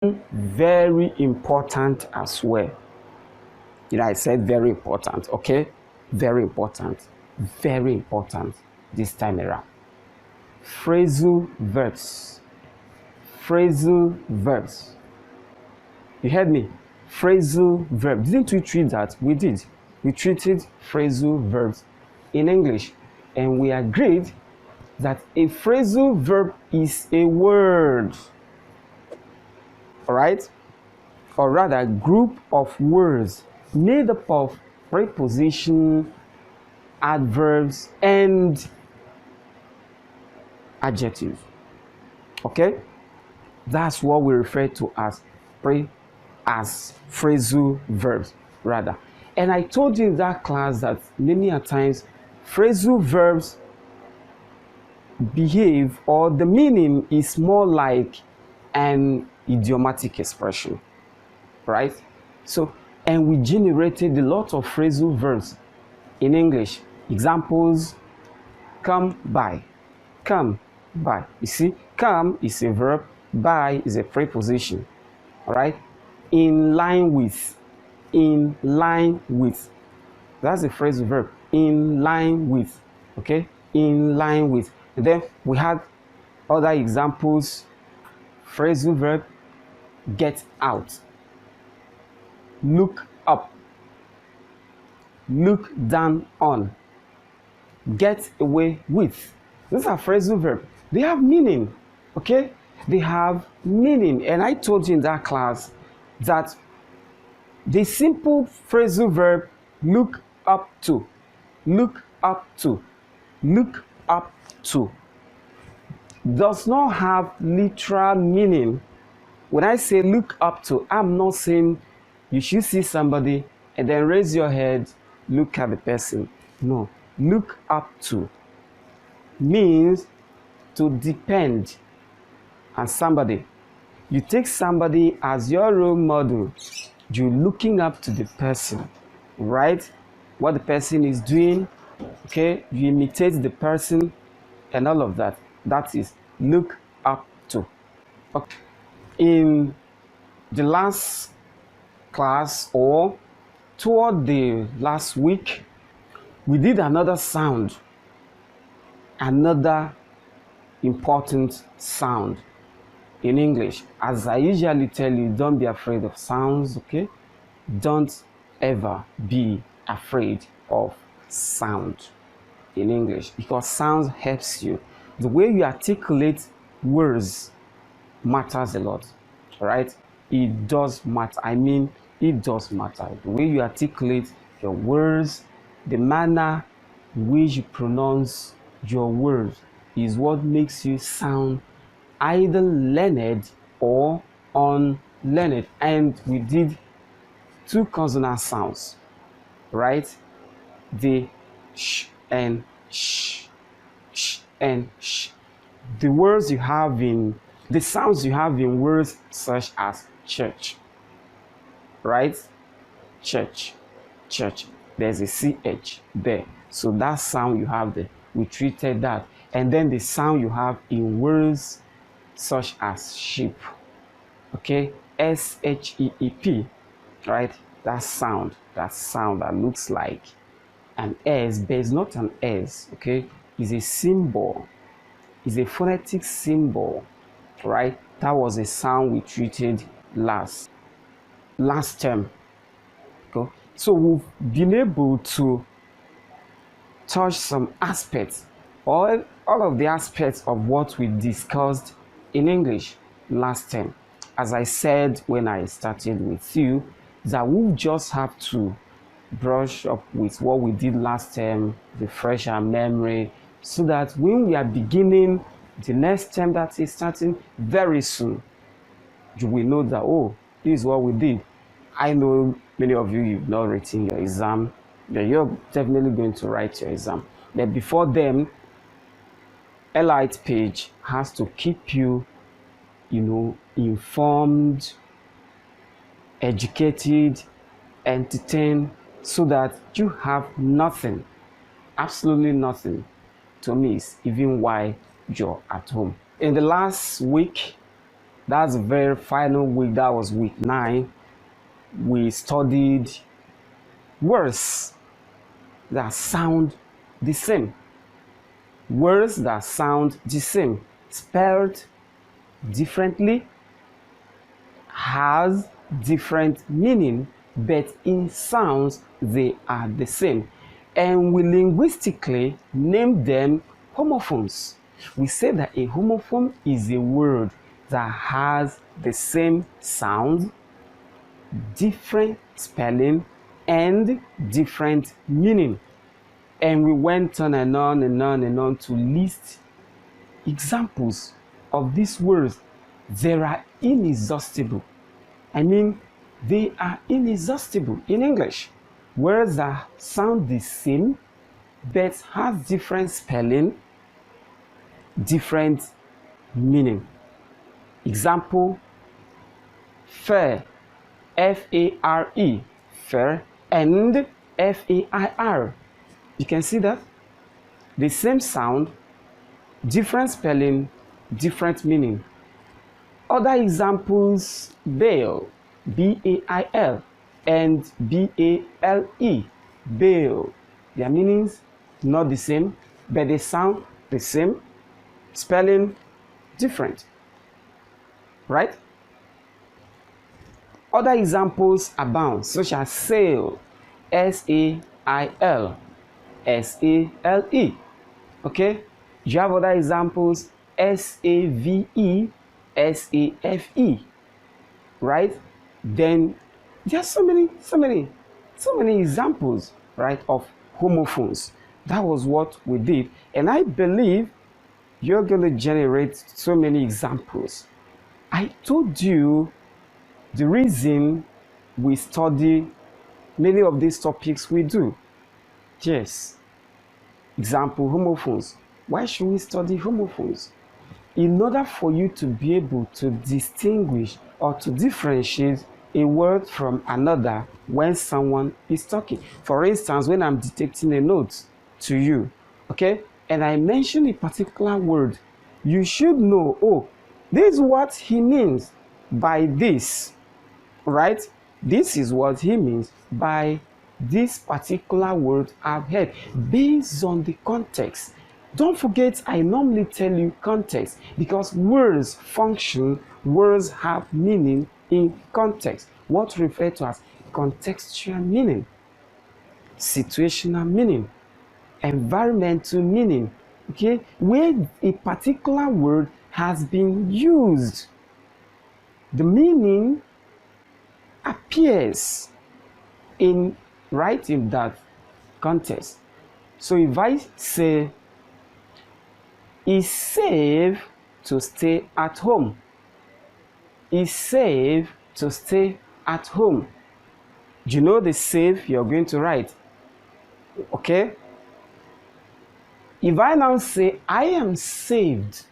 very important as well. I said very important, okay? Very important this time around. Phrasal verbs. Phrasal verbs. You heard me? Phrasal verb. Didn't we treat that? We did. We treated phrasal verbs in English, and we agreed that a phrasal verb is a word, all right? Or rather, group of words made up of preposition, adverbs, and adjectives. Okay? That's what we refer to as phrasal verbs, rather. And I told you in that class that many a times phrasal verbs behave, or the meaning is more like an idiomatic expression, right? So, and we generated a lot of phrasal verbs in English. Examples: come by, come by. You see, come is a verb, by is a preposition, all right? In line with, in line with. That's a phrasal verb, in line with, okay? In line with. And then we had other examples. Phrasal verb: get out, look up, look down on, get away with. These are phrasal verbs. They have meaning, okay? They have meaning. And I told you in that class that the simple phrasal verb look up to, look up to, look up to does not have literal meaning. When I say look up to, I'm not saying you should see somebody and then raise your head, look at the person. No, look up to means to depend on somebody. You take somebody as your role model. You're looking up to the person, right? What the person is doing, okay? You imitate the person and all of that. That is look up to. Okay. In the last class, or toward the last week, we did another sound, another important sound in English. As I usually tell you, don't be afraid of sounds, okay? Don't ever be afraid of sound in English, because sound helps you. The way you articulate words matters a lot, right? It does matter. I mean, it does matter. The way you articulate your words, the manner in which you pronounce your words is what makes you sound either learned or unlearned. And we did two consonant sounds, right? The sh and sh, sh and sh. The words you have in, the sounds you have in words such as church, right? Church, church. There's a ch there. So that sound you have there, we treated that. And then the sound you have in words such as sheep, okay? sheep, right? That sound that looks like an S, but it's not an S, okay? It's a symbol. It's a phonetic symbol, right? That was a sound we treated last term. Okay? So we've been able to touch some aspects, or all of the aspects of what we discussed in English last term. As I said when I started with you, that we just have to brush up with what we did last term, refresh our memory, so that when we are beginning the next term that is starting very soon, you will know that, oh, this is what we did. I know many of you, you've not written your exam, but you're definitely going to write your exam. But before then, Elite page has to keep you, informed, educated, entertained, so that you have nothing, absolutely nothing to miss, even while you're at home. In the last week, That's the very final week. That was week 9. We studied words that sound the same. Words that sound the same, spelled differently, has different meaning, but in sounds they are the same. And we linguistically name them homophones. We say that a homophone is a word that has the same sound, different spelling, and different meaning. And we went on and on and on and on to list examples of these words. They are inexhaustible. I mean, they are inexhaustible in English. Words that sound the same but have different spelling, different meaning. Example, fair, F-A-R-E, fair, and F-A-I-R. You can see that? The same sound, different spelling, different meaning. Other examples, Bale, B-A-I-L, and B-A-L-E, Bale. Their meanings not the same, but they sound the same, spelling different, right? Other examples abound, such as sail, S-A-I-L, S-A-L-E. Okay, you have other examples, S-A-V-E, S-A-F-E, right? Then there are so many examples, right, of homophones. That was what we did, and I believe you're going to generate so many examples. I told you the reason we study many of these topics we do. Yes. Example, homophones. Why should we study homophones? In order for you to be able to distinguish or to differentiate a word from another when someone is talking. For instance, when I'm dictating a note to you, okay, and I mention a particular word, you should know, oh, this is what he means by this, right? This is what he means by this particular word I've heard, based on the context. Don't forget, I normally tell you context, because words function, words have meaning in context. What referred to as contextual meaning, situational meaning, environmental meaning, okay, where a particular word has been used. The meaning appears in right in that context. So if I say, it's safe to stay at home. It's safe to stay at home. Do you know the safe you're going to write? Okay? If I now say, I am saved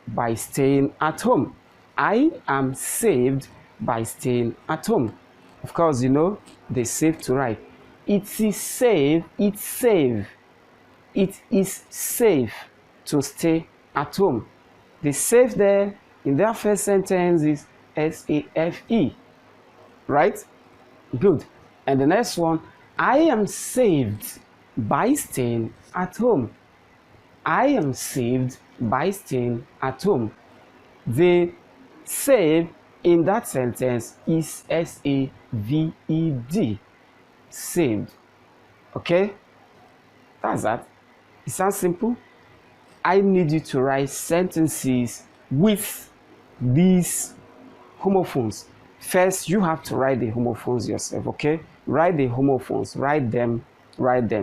by staying at home. I am saved by staying at home. Of course, you know, the safe to write. It is safe, it's safe. It is safe to stay at home. The safe there in that first sentence is S-A-F-E, right? Good. And the next one, I am saved by staying at home. I am saved by staying at home. The save in that sentence is S-A-V-E-D, saved. Okay? That's that. It sounds simple. I need you to write sentences with these homophones. First, you have to write the homophones yourself, okay? Write the homophones, write them.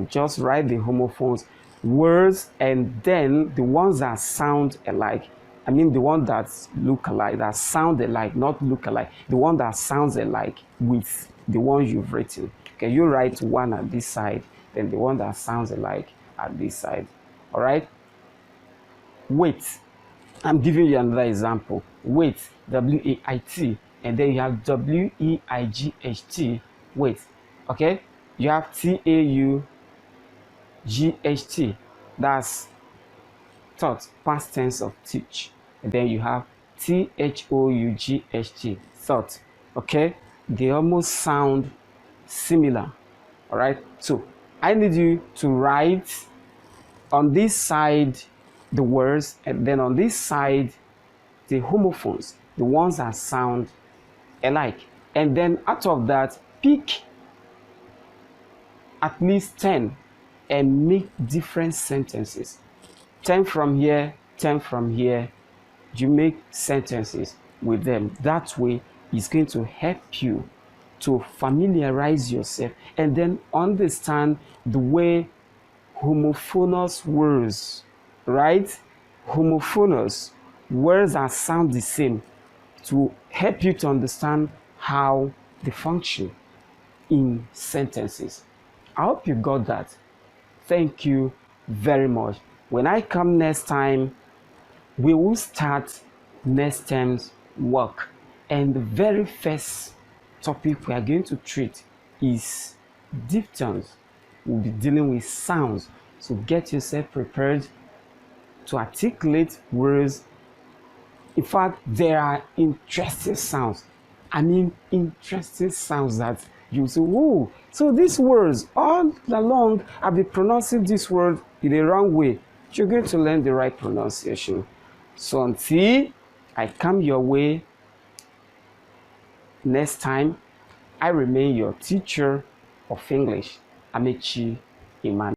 Just write the homophones, words, and then the ones that sound alike. I mean the one that look alike, that sound alike, not look alike. The one that sounds alike with the one you've written. Okay, you write one at this side, then the one that sounds alike at this side. All right? Wait. I'm giving you another example. Wait, W-A-I-T, and then you have W-E-I-G-H-T, wait, okay? You have T-A-U-G-H-T, that's taught, past tense of teach, and then you have T-H-O-U-G-H-T, thought. Okay, they almost sound similar. All right, so I need you to write on this side the words, and then on this side the homophones, the ones that sound alike. And then out of that, pick at least 10 and make different sentences. 10 from here, 10 from here. You make sentences with them. That way, it's going to help you to familiarize yourself and then understand the way homophonous words, right? Homophonous words that sound the same, to help you to understand how they function in sentences. I hope you got that. Thank you very much. When I come next time, we will start next term's work. And the very first topic we are going to treat is diphthongs. We'll be dealing with sounds. So get yourself prepared to articulate words. In fact, there are interesting sounds. I mean, interesting sounds that you say, whoa, so these words all along I've been pronouncing this word in the wrong way. You're going to learn the right pronunciation. So until I come your way next time, I remain your teacher of English, Amechi Iman.